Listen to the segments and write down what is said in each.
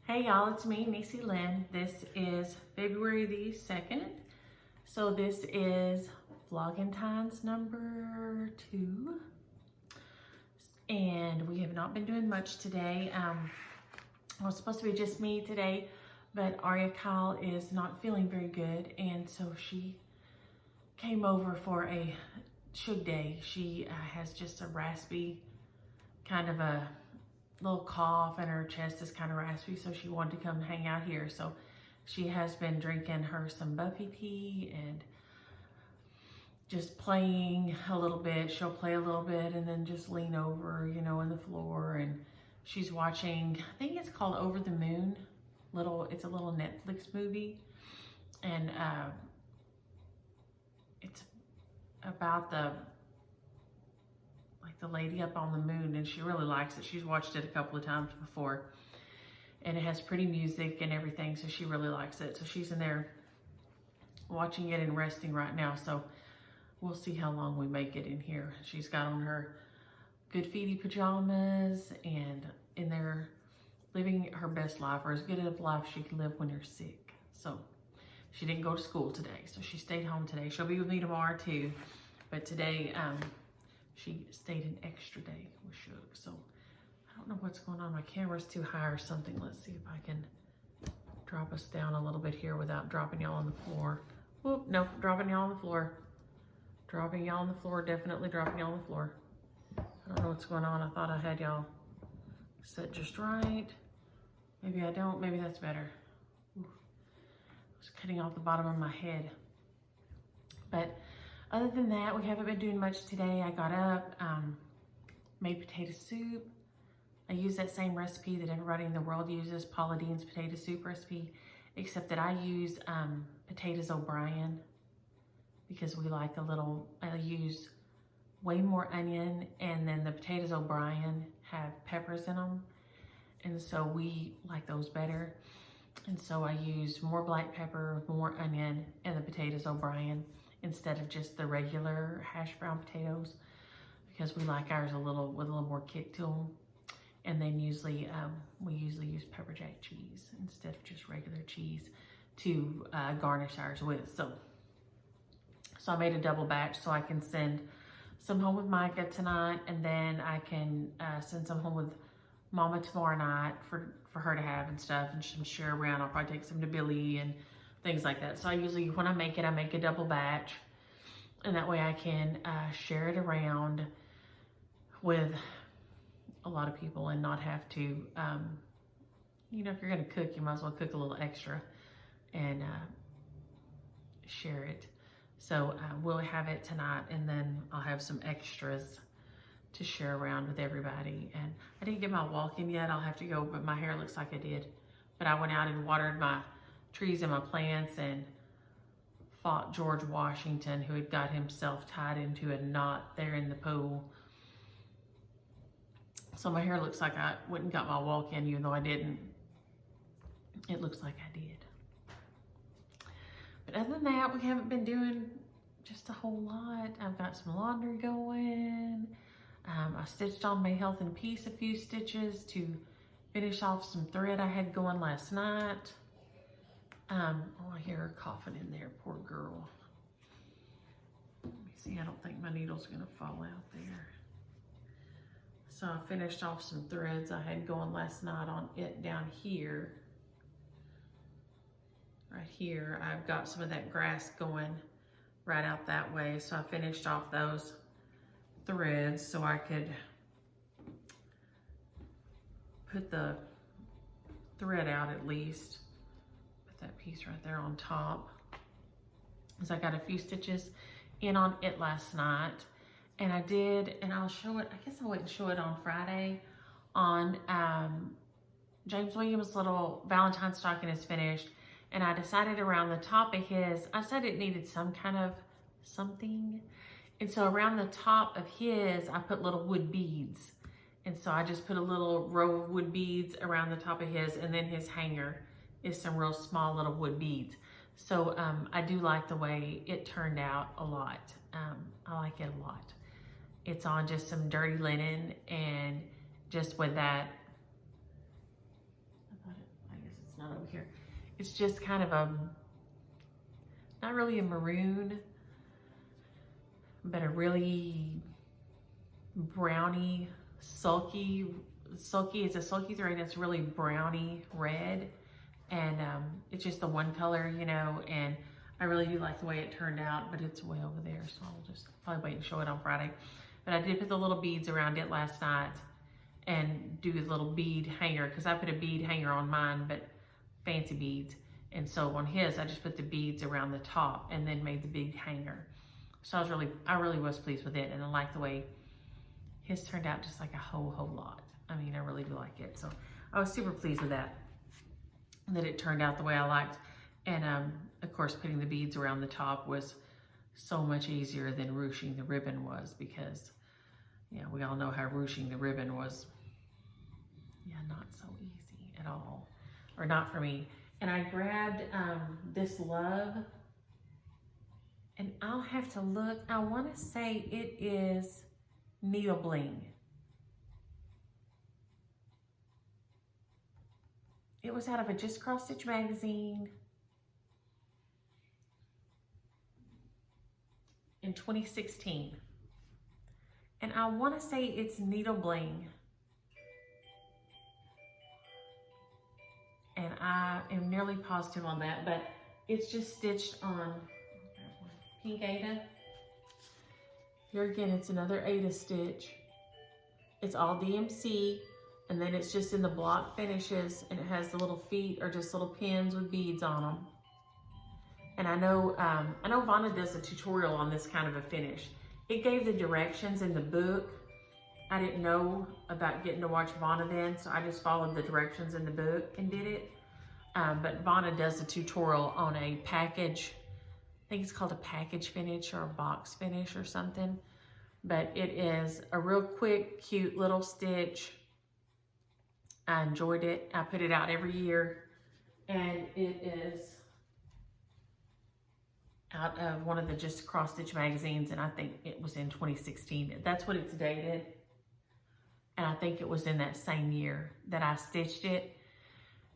Hey y'all, it's me, Niecy Lynn. This is February the 2nd. So this is Vlogentines number 2. And we have not been doing much today. It was supposed to be just me today, but Aria Kyle is not feeling very good. And so she came over for a shug day. She has just a raspy, kind of a little cough, and her chest is kind of raspy, so she wanted to come hang out here. So she has been drinking her some Buffy tea and just playing a little bit. She'll play a little bit and then just lean over, you know, on the floor, and she's watching, I think it's called Over the Moon. It's a little Netflix movie, and it's about the lady up on the moon, and she really likes it. She's watched it a couple of times before, and it has pretty music and everything, so she really likes it. So she's in there watching it and resting right now, so we'll see how long we make it in here. She's got on her good feety pajamas and in there living her best life, or as good of life she can live when you're sick. So she didn't go to school today, so she stayed home today. She'll be with me tomorrow too, but today she stayed an extra day with Shug. So I don't know what's going on. My camera's too high or something. Let's see if I can drop us down a little bit here without dropping y'all on the floor. Whoop, nope, dropping y'all on the floor. Dropping y'all on the floor, definitely dropping y'all on the floor. I don't know what's going on. I thought I had y'all set just right. Maybe I don't, maybe that's better. Ooh. I was cutting off the bottom of my head. But other than that, we haven't been doing much today. I got up, made potato soup. I used that same recipe that everybody in the world uses, Paula Deen's potato soup recipe, except that I use potatoes O'Brien because we like I use way more onion, and then the potatoes O'Brien have peppers in them, and so we like those better. And so I use more black pepper, more onion, and the potatoes O'Brien instead of just the regular hash brown potatoes, because we like ours with a little more kick to them. And then usually we usually use pepper jack cheese instead of just regular cheese to garnish ours with. So I made a double batch so I can send some home with Micah tonight, and then I can send some home with Mama tomorrow night for her to have and stuff, and some share around. I'll probably take some to Billy and things like that. So I usually, when I make it, I make a double batch, and that way I can share it around with a lot of people and not have to, you know, if you're gonna cook, you might as well cook a little extra and share it. So we'll have it tonight, and then I'll have some extras to share around with everybody. And I didn't get my walk in yet. I'll have to go, but my hair looks like I did. But I went out and watered my trees and my plants and fought George Washington, who had got himself tied into a knot there in the pool. So my hair looks like I went and got my walk in, even though I didn't. It looks like I did. But other than that, we haven't been doing just a whole lot. I've got some laundry going. I stitched on May Health and Peace a few stitches to finish off some thread I had going last night. Oh, I hear her coughing in there, poor girl. Let me see, I don't think my needle's gonna fall out there. So I finished off some threads I had going last night on it down here. Right here, I've got some of that grass going right out that way. So I finished off those threads so I could put the thread out at least. Put that piece right there on top. So I got a few stitches in on it last night. And I did, and I'll show it, I guess I wouldn't show it on Friday, on James Williams' little Valentine stocking is finished. And I decided around the top of his, I said it needed some kind of something. And so around the top of his, I put little wood beads. And so I just put a little row of wood beads around the top of his, and then his hanger is some real small little wood beads. So I do like the way it turned out a lot. I like it a lot. It's on just some dirty linen, and just with that, I thought it might not over here. It's just kind of a, not really a maroon, but a really browny, sulky, it's a sulky thread that's really browny red. And it's just the one color, you know, and I really do like the way it turned out, but it's way over there, so I'll just probably wait and show it on Friday. But I did put the little beads around it last night and do the little bead hanger, because I put a bead hanger on mine, but fancy beads. And so on his, I just put the beads around the top and then made the big hanger. So I really was pleased with it, and I like the way his turned out, just like a whole lot. I mean, I really do like it. So I was super pleased with that it turned out the way I liked. And of course, putting the beads around the top was so much easier than ruching the ribbon was, because, yeah, we all know how ruching the ribbon was, yeah, not so easy at all, or not for me. And I grabbed this Love, and I'll have to look. I want to say it is Needle Bling. It was out of a Just Cross Stitch magazine in 2016. And I want to say it's Needle Bling. And I am nearly positive on that, but it's just stitched on pink Aida. Here again, it's another Aida stitch. It's all DMC. And then it's just in the block finishes, and it has the little feet or just little pins with beads on them. And I know Vonna does a tutorial on this kind of a finish. It gave the directions in the book. I didn't know about getting to watch Vonna then, so I just followed the directions in the book and did it. But Vonna does a tutorial on a package. I think it's called a package finish or a box finish or something. But it is a real quick, cute little stitch. I enjoyed it. I put it out every year, and it is out of one of the Just Cross Stitch magazines, and I think it was in 2016. That's what it's dated, and I think it was in that same year that I stitched it,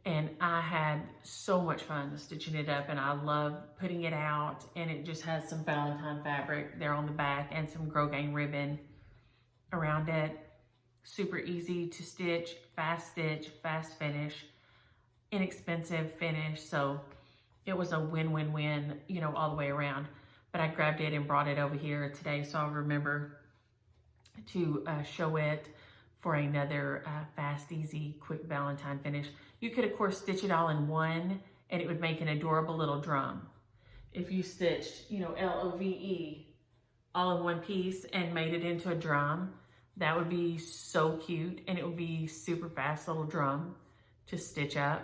and I had so much fun stitching it up, and I love putting it out, and it just has some Valentine fabric there on the back and some Grosgrain ribbon around it. Super easy to stitch, fast finish, inexpensive finish. So it was a win-win-win, you know, all the way around. But I grabbed it and brought it over here today, so I'll remember to show it for another fast, easy, quick Valentine finish. You could, of course, stitch it all in one, and it would make an adorable little drum. If you stitched, you know, LOVE all in one piece and made it into a drum, that would be so cute, and it would be super fast little drum to stitch up.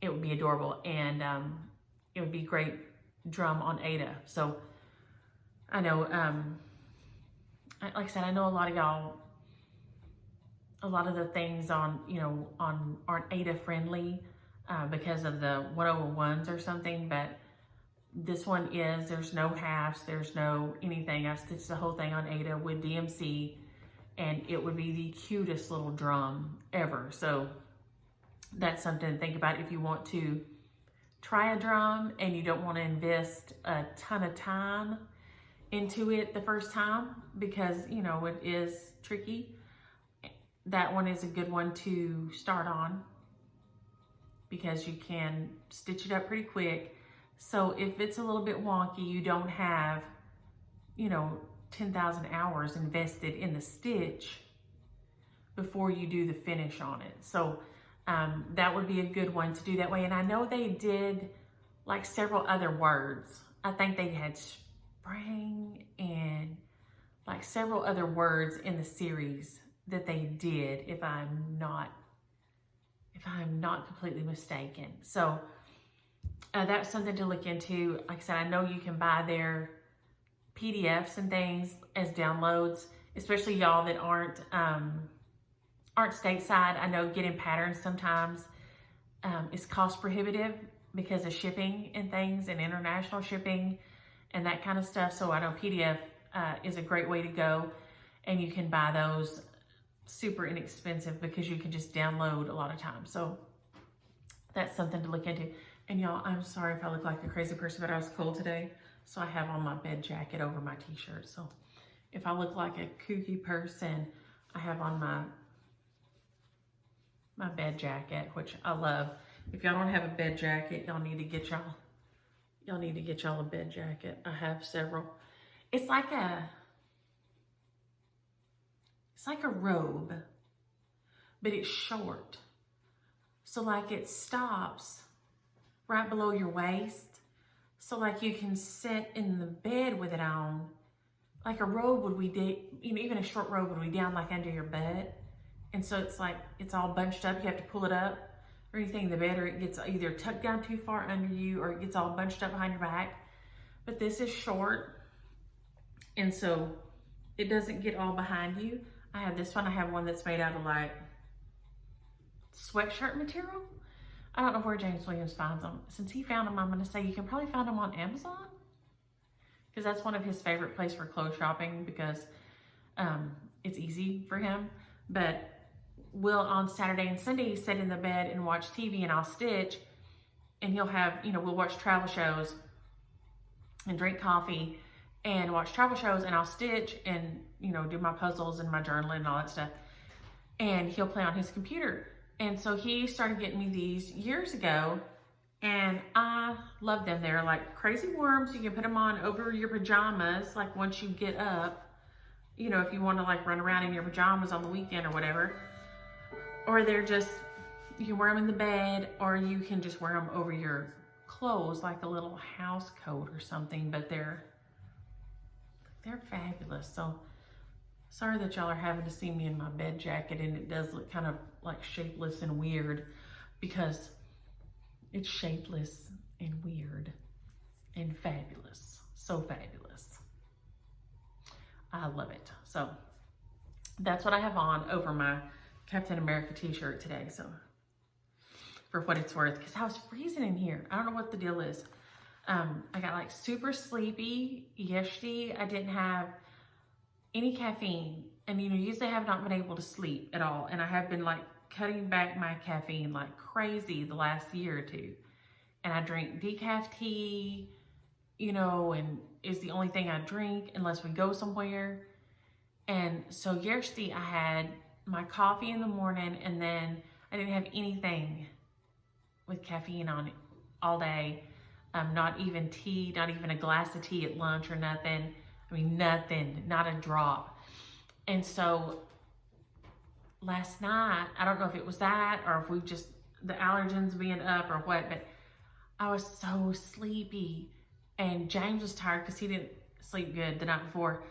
It would be adorable, and it would be great drum on Aida. So I know, like I said, I know a lot of y'all, a lot of the things on, you know, aren't Aida friendly because of the 101s or something, but this one is. There's no halves, there's no anything. I stitched the whole thing on Aida with DMC, and it would be the cutest little drum ever. So that's something to think about if you want to try a drum and you don't want to invest a ton of time into it the first time, because, you know, it is tricky. That one is a good one to start on because you can stitch it up pretty quick. So if it's a little bit wonky, you don't have, you know, 10,000 hours invested in the stitch before you do the finish on it. So that would be a good one to do that way. And I know they did like several other words. I think they had spring and like several other words in the series that they did, if I'm not completely mistaken. So that's something to look into. Like I said, I know you can buy their PDFs and things as downloads, especially y'all that aren't stateside. I know getting patterns sometimes is cost prohibitive because of shipping and things, and international shipping and that kind of stuff. So I know PDF is a great way to go, and you can buy those super inexpensive because you can just download a lot of times. So that's something to look into. And y'all, I'm sorry if I look like a crazy person, but I was cold today. So I have on my bed jacket over my t-shirt. So if I look like a kooky person, I have on my bed jacket, which I love. If y'all don't have a bed jacket, y'all need to get y'all a bed jacket. I have several. It's like a robe, but it's short. So like it stops right below your waist. So like you can sit in the bed with it on. Like a robe would be, even a short robe would be down like under your bed. And so it's like, it's all bunched up. You have to pull it up or anything in the bed, or it gets either tucked down too far under you, or it gets all bunched up behind your back. But this is short. And so it doesn't get all behind you. I have this one. I have one that's made out of like sweatshirt material. I don't know where James Williams finds them. Since he found them, I'm going to say you can probably find them on Amazon, because that's one of his favorite places for clothes shopping, because it's easy for him. But we'll, on Saturday and Sunday, sit in the bed and watch TV, and I'll stitch, and he'll have, we'll watch travel shows and drink coffee and watch travel shows, and I'll stitch and, do my puzzles and my journaling and all that stuff. And he'll play on his computer. And so he started getting me these years ago, and I love them. They're like crazy warm, so you can put them on over your pajamas, like once you get up, if you want to like run around in your pajamas on the weekend or whatever. Or they're just, you can wear them in the bed, or you can just wear them over your clothes, like a little house coat or something, but they're fabulous. So sorry that y'all are having to see me in my bed jacket, and it does look kind of like shapeless and weird, because it's shapeless and weird and fabulous. So fabulous. I love it. So that's what I have on over my Captain America t-shirt today. So for what it's worth, because I was freezing in here. I don't know what the deal is. I got like super sleepy yesterday. I didn't have any caffeine, and usually I have not been able to sleep at all, and I have been like cutting back my caffeine like crazy the last year or two, and I drink decaf tea, and is the only thing I drink unless we go somewhere. And so yesterday I had my coffee in the morning, and then I didn't have anything with caffeine on it all day. Not even tea, not even a glass of tea at lunch or nothing. I mean, nothing, not a drop. And so last night, I don't know if it was that, or if we just, the allergens being up or what, but I was so sleepy, and James was tired because he didn't sleep good the night before.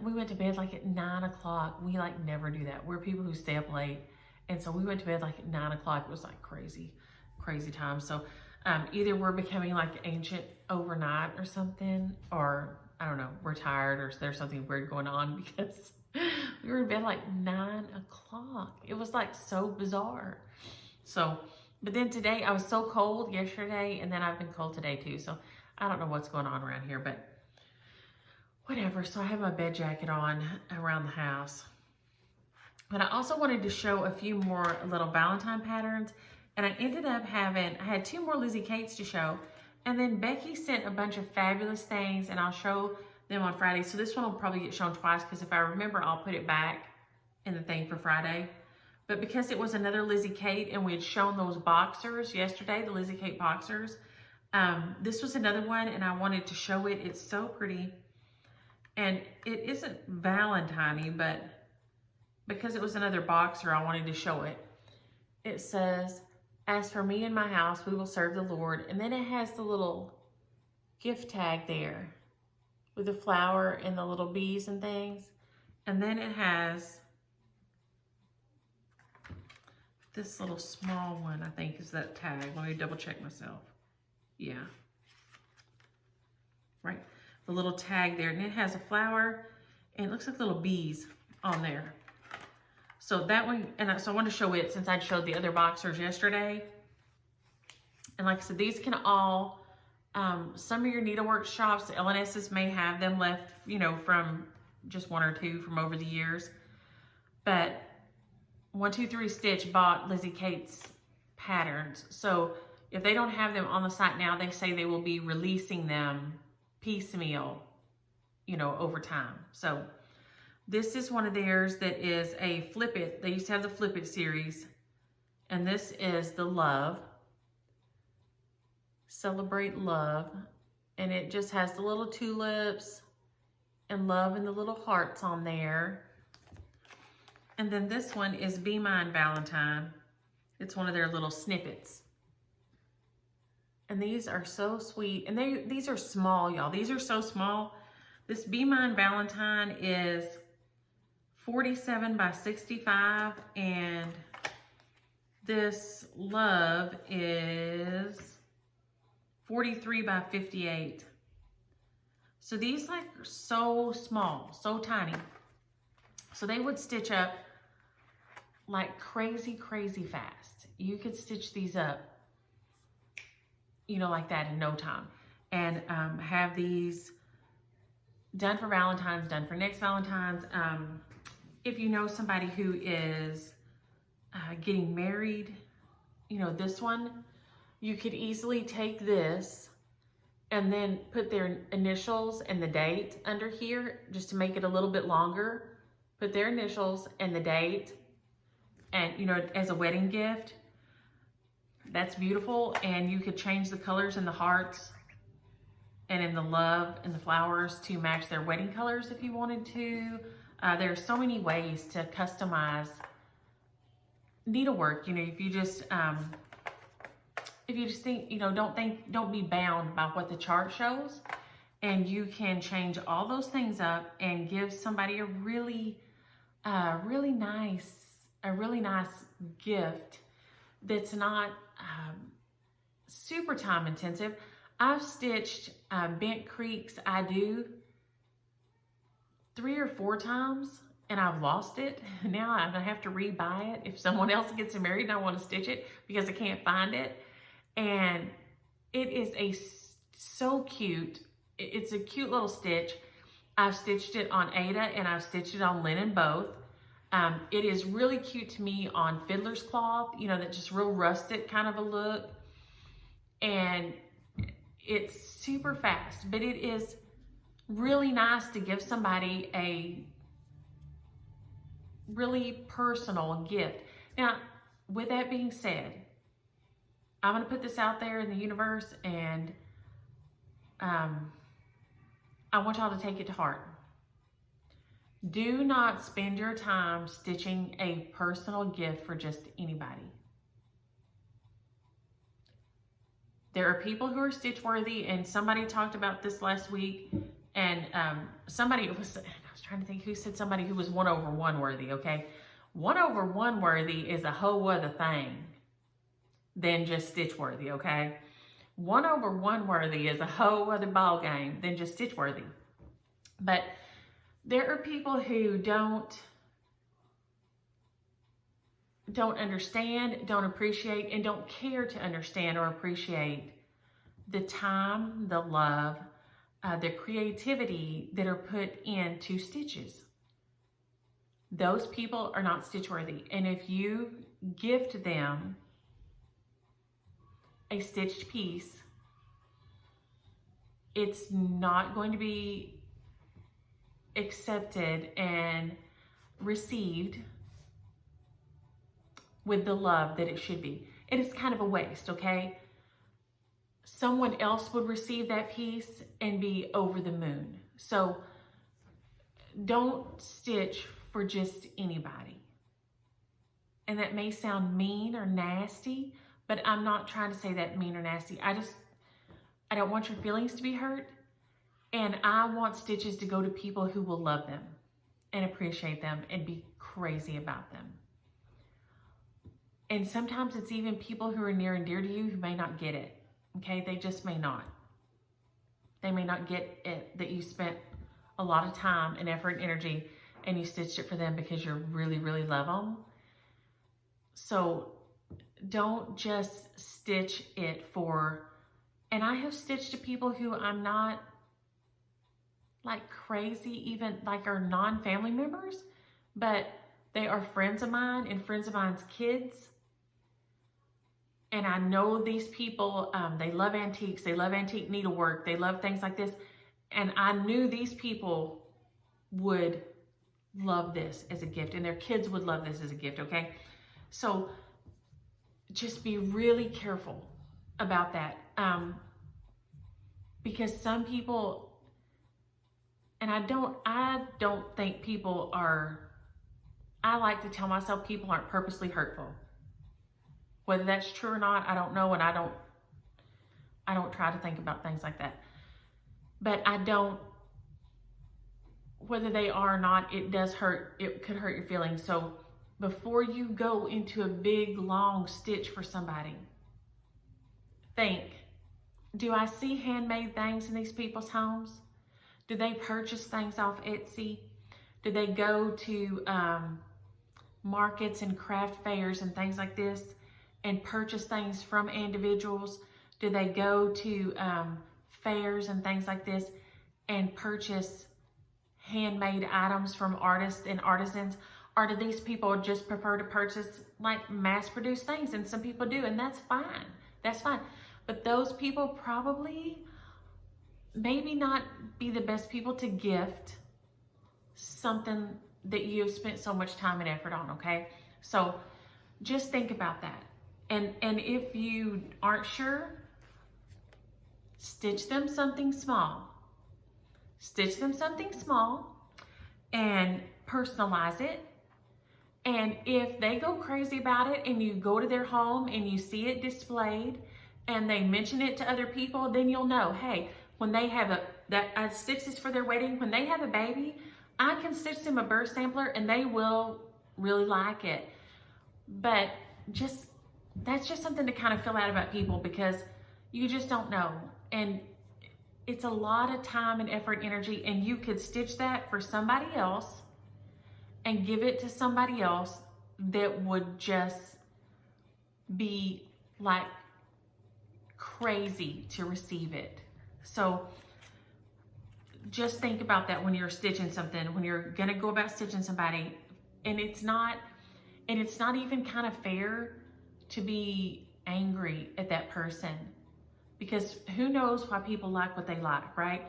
We went to bed like at 9 o'clock. We like never do that. We're people who stay up late. And so we went to bed like at 9 o'clock. It was like crazy time. So either we're becoming like ancient overnight or something, or I don't know, we're tired, or there's something weird going on, because we were in bed like 9 o'clock. It was like so bizarre. So, but then today I was so cold yesterday, and then I've been cold today too. So I don't know what's going on around here, but whatever. So I have my bed jacket on around the house. But I also wanted to show a few more little Valentine patterns. And I ended up I had 2 more Lizzie Kates to show. And then Becky sent a bunch of fabulous things, and I'll show them on Friday. So this one will probably get shown twice, because if I remember, I'll put it back in the thing for Friday. But because it was another Lizzie Kate, and we had shown those boxers yesterday, the Lizzie Kate boxers, this was another one, and I wanted to show it. It's so pretty. And it isn't Valentine-y, but because it was another boxer, I wanted to show it. It says, "As for me and my house, we will serve the Lord." And then it has the little gift tag there with the flower and the little bees and things. And then it has this little small one, I think is that tag. Let me double check myself. Yeah. Right. The little tag there. And it has a flower, and it looks like little bees on there. So that one, and so I wanted to show it since I showed the other boxers yesterday. And like I said, these can all, some of your needlework shops, the LNSs may have them left, from just 1 or 2 from over the years. But 1, 2, 3 Stitch bought Lizzie Kate's patterns. So if they don't have them on the site now, they say they will be releasing them piecemeal, you know, over time. So this is one of theirs that is a Flip It. They used to have the Flip It series. And this is the Love. Celebrate Love. And it just has the little tulips and love and the little hearts on there. And then this one is Be Mine Valentine. It's one of their little snippets. And these are so sweet. And these are small, y'all. These are so small. This Be Mine Valentine is 47 by 65. And this Love is 43 by 58. So these like are so small, so tiny. So they would stitch up like crazy, crazy fast. You could stitch these up, you know, like that in no time. And have these done for Valentine's, done for next Valentine's. If you know somebody who is getting married, you know, this one, you could easily take this and then put their initials and the date under here just to make it a little bit longer. Put their initials and the date, and you know, as a wedding gift. That's beautiful. And you could change the colors in the hearts and in the love and the flowers to match their wedding colors if you wanted to. There are so many ways to customize needlework. You know, if you just think, you know, don't be bound by what the chart shows, and you can change all those things up and give somebody a really nice gift that's not super time intensive. I've stitched Bent Creek's I Do 3 or 4 times, and I've lost it. Now I'm gonna have to rebuy it if someone else gets married and I want to stitch it because I can't find it. And it is so cute. It's a cute little stitch. I've stitched it on Aida and I've stitched it on linen both. It is really cute to me on fiddler's cloth, you know, that just real rustic kind of a look. And it's super fast, but it is really nice to give somebody a really personal gift. Now, with that being said, I'm going to put this out there in the universe, and I want y'all to take it to heart. Do not spend your time stitching a personal gift for just anybody. There are people who are stitch worthy, and somebody talked about this last week, and I was trying to think who said somebody who was 1/1 worthy, okay? 1/1 worthy is a whole other thing than just stitch worthy, okay? 1/1 worthy is a whole other ball game than just stitch worthy. But there are people who don't understand, don't appreciate, and don't care to understand or appreciate the time, the love, the creativity that are put into stitches. Those people are not stitch worthy. And if you gift them a stitched piece, it's not going to be accepted and received with the love that it should be. It is kind of a waste, okay? Someone else would receive that piece and be over the moon. So don't stitch for just anybody. And that may sound mean or nasty, but I'm not trying to say that mean or nasty. I don't want your feelings to be hurt. And I want stitches to go to people who will love them and appreciate them and be crazy about them. And sometimes it's even people who are near and dear to you who may not get it. Okay, they just may not. They may not get it that you spent a lot of time and effort and energy and you stitched it for them because you really, really love them. So don't just stitch it for, and I have stitched to people who I'm not like crazy, even like are non-family members, but they are friends of mine and friends of mine's kids. And I know these people, they love antiques, they love antique needlework, they love things like this. And I knew these people would love this as a gift, and their kids would love this as a gift, okay? So just be really careful about that. Because some people, and I don't think people are, I like to tell myself people aren't purposely hurtful. Whether that's true or not, I don't know, and I don't try to think about things like that. But whether they are or not, it does hurt. It could hurt your feelings. So before you go into a big, long stitch for somebody, think, do I see handmade things in these people's homes? Do they purchase things off Etsy? Do they go to markets and craft fairs and things like this and purchase things from individuals? Do they go to fairs and things like this and purchase handmade items from artists and artisans? Or do these people just prefer to purchase like mass-produced things? And some people do, and that's fine. That's fine. But those people probably maybe not be the best people to gift something that you've spent so much time and effort on, okay? So just think about that. And if you aren't sure, stitch them something small. Stitch them something small and personalize it. And if they go crazy about it and you go to their home and you see it displayed and they mention it to other people, then you'll know, hey, when they have I stitched this for their wedding, when they have a baby, I can stitch them a birth sampler and they will really like it. But that's just something to kind of fill out about people, because you just don't know. And it's a lot of time and effort and energy, and you could stitch that for somebody else and give it to somebody else that would just be like crazy to receive it. So just think about that when you're stitching something, when you're gonna go about stitching somebody. And it's not even kind of fair to be angry at that person, because who knows why people like what they like, right?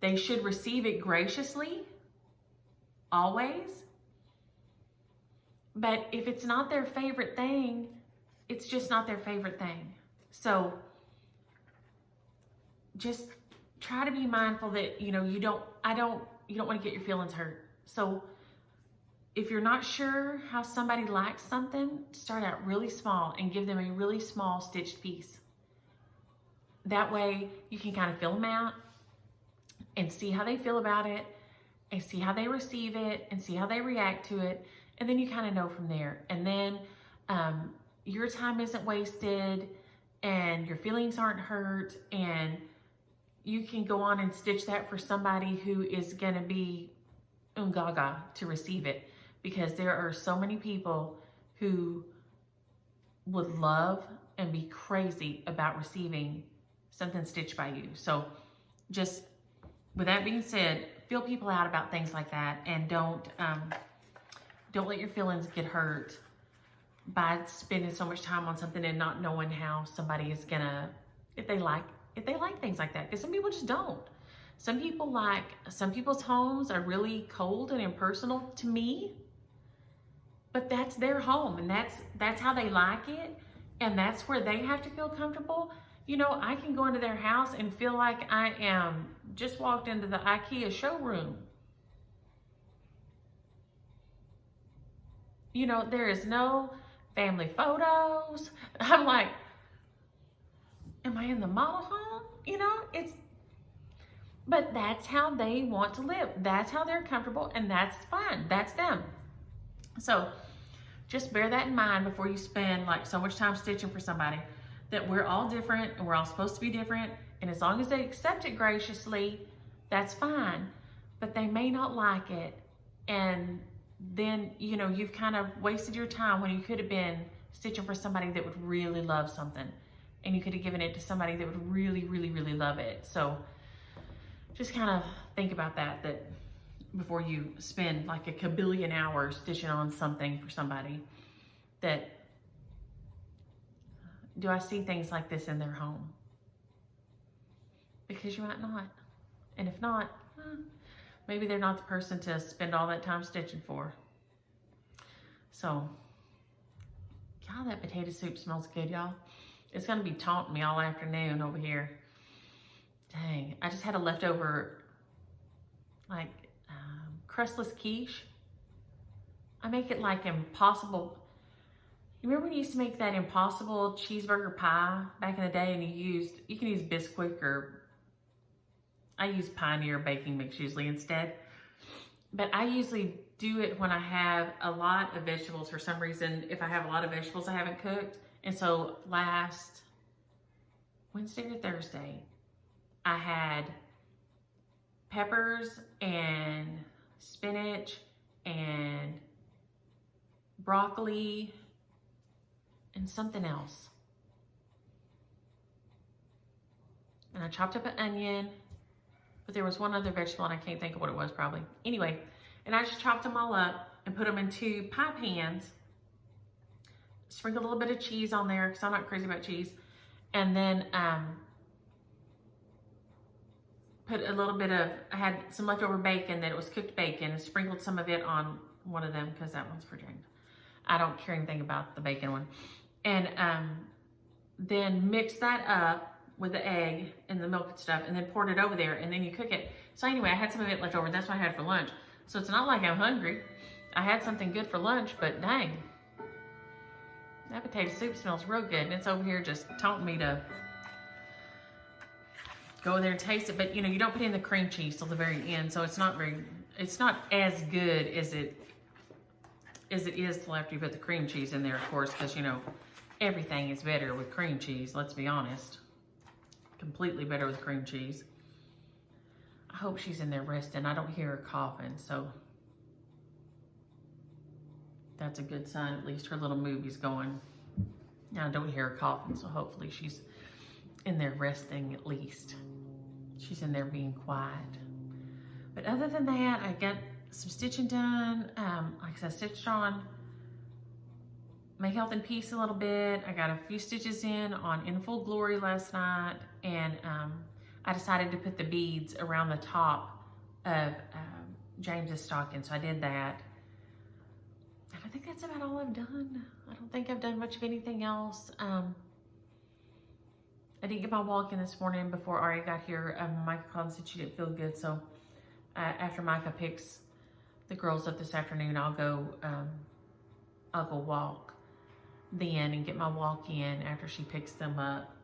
They should receive it graciously, always. But if it's not their favorite thing, it's just not their favorite thing. So just try to be mindful that, you don't want to get your feelings hurt. So if you're not sure how somebody likes something, start out really small and give them a really small stitched piece. That way you can kind of fill them out and see how they feel about it and see how they receive it and see how they react to it. And then you kind of know from there. And then your time isn't wasted and your feelings aren't hurt, and you can go on and stitch that for somebody who is going to be gaga to receive it. Because there are so many people who would love and be crazy about receiving something stitched by you. So just with that being said, feel people out about things like that, and don't let your feelings get hurt by spending so much time on something and not knowing how somebody is gonna, if they like things like that. Because some people just don't. Some people's homes are really cold and impersonal to me, but that's their home, and that's how they like it, and that's where they have to feel comfortable. I can go into their house and feel like I am just walked into the IKEA showroom. There is no family photos. I'm like, am I in the model home? But that's how they want to live. That's how they're comfortable, and that's fine. That's them. So just bear that in mind before you spend like so much time stitching for somebody, that we're all different and we're all supposed to be different. And as long as they accept it graciously, that's fine. But they may not like it. And then, you've kind of wasted your time when you could have been stitching for somebody that would really love something. And you could have given it to somebody that would really, really, really love it. So just kind of think about that before you spend like a kabillion hours stitching on something for somebody, that do I see things like this in their home? Because you might not. And if not, maybe they're not the person to spend all that time stitching for. So, y'all, that potato soup smells good, y'all. It's going to be taunting me all afternoon over here. Dang, I just had a leftover, like, crustless quiche. I make it like impossible. You remember when you used to make that impossible cheeseburger pie back in the day, and you can use Bisquick, or I use Pioneer baking mix usually instead. But I usually do it when I have a lot of vegetables for some reason. If I have a lot of vegetables I haven't cooked. And so last Wednesday or Thursday, I had peppers and spinach and broccoli and something else. And I chopped up an onion, but there was one other vegetable and I can't think of what it was probably. Anyway, and I just chopped them all up and put them into pie pans. Sprinkled a little bit of cheese on there because I'm not crazy about cheese. And then put a little bit of, I had some leftover bacon that it was cooked bacon, and sprinkled some of it on one of them because that one's for James. I don't care anything about the bacon one. And then mixed that up with the egg and the milk and stuff, and then poured it over there, and then you cook it. So anyway, I had some of it left over. That's what I had for lunch. So it's not like I'm hungry. I had something good for lunch, but dang, that potato soup smells real good, and it's over here just taunting me to go there and taste it. But you know, you don't put in the cream cheese till the very end, so it's not as good as it is till after you put the cream cheese in there, of course, because you know, everything is better with cream cheese, let's be honest. Completely better with cream cheese. I hope she's in there resting. I don't hear her coughing, so that's a good sign. At least her little movie's going. Now I don't hear her coughing, so hopefully she's in there resting at least. She's in there being quiet. But other than that, I got some stitching done. Like I said, I stitched on My Health and Peace a little bit. I got a few stitches in on In Full Glory last night, and I decided to put the beads around the top of James's stocking, so I did that. And I think that's about all I've done. I don't think I've done much of anything else. I didn't get my walk in this morning before Ari got here. Micah called and said she didn't feel good, so after Micah picks the girls up this afternoon, I'll go walk then and get my walk in after she picks them up.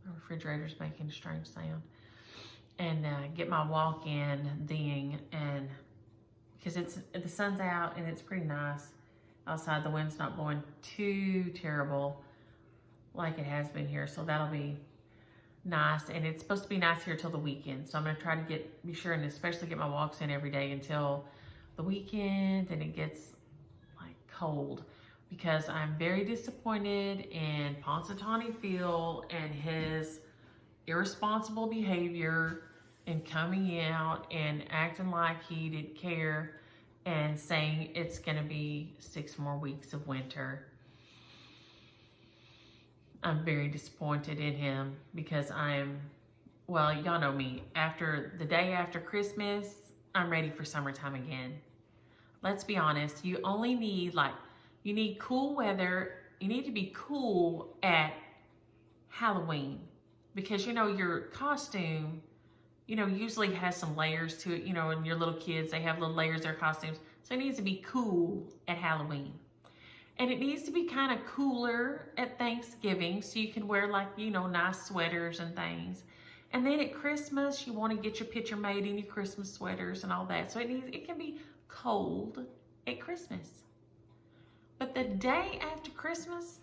The refrigerator's making a strange sound. And get my walk in then, and because the sun's out and it's pretty nice outside. The wind's not blowing too terrible like it has been here, so that'll be nice. And it's supposed to be nice here till the weekend, so I'm going to try to be sure and especially get my walks in every day until the weekend, and it gets like cold, because I'm very disappointed in Ponce Phil and his irresponsible behavior and coming out and acting like he didn't care and saying it's going to be 6 more weeks of winter. I'm very disappointed in him because well, y'all know me. After the day after Christmas, I'm ready for summertime again. Let's be honest. You only need you need cool weather. You need to be cool at Halloween, because you know your costume, you know, usually has some layers to it, you know, and your little kids, they have little layers of their costumes. So it needs to be cool at Halloween. And it needs to be kind of cooler at Thanksgiving, so you can wear nice sweaters and things. And then at Christmas, you want to get your picture made in your Christmas sweaters and all that. So it can be cold at Christmas. But the day after Christmas,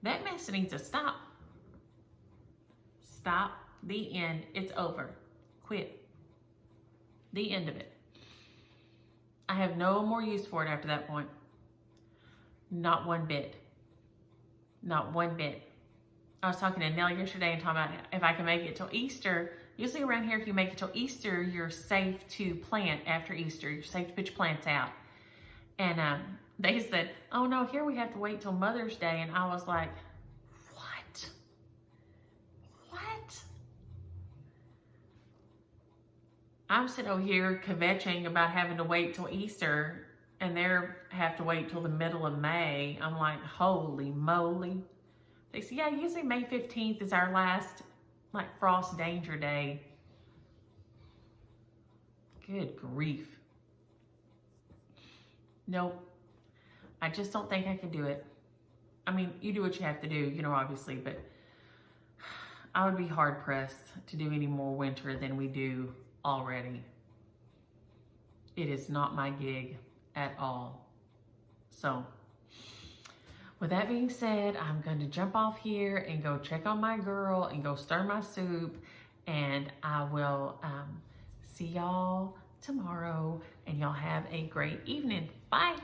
that mess needs to stop. Stop. The end. It's over. Quit. The end of it. I have no more use for it after that point. Not one bit. Not one bit. I was talking to Nell yesterday and talking about if I can make it till Easter. Usually around here, if you make it till Easter, you're safe to plant after Easter. You're safe to put your plants out. And they said, oh no, here we have to wait till Mother's Day. And I was like, I'm sitting over here kvetching about having to wait till Easter, and they have to wait till the middle of May. I'm like, holy moly. They say, yeah, usually May 15th is our last, like, frost danger day. Good grief. Nope. I just don't think I can do it. I mean, you do what you have to do, you know, obviously, but I would be hard pressed to do any more winter than we do already. It is not my gig at all. So, with that being said, I'm going to jump off here and go check on my girl and go stir my soup, and I will see y'all tomorrow, and y'all have a great evening. Bye.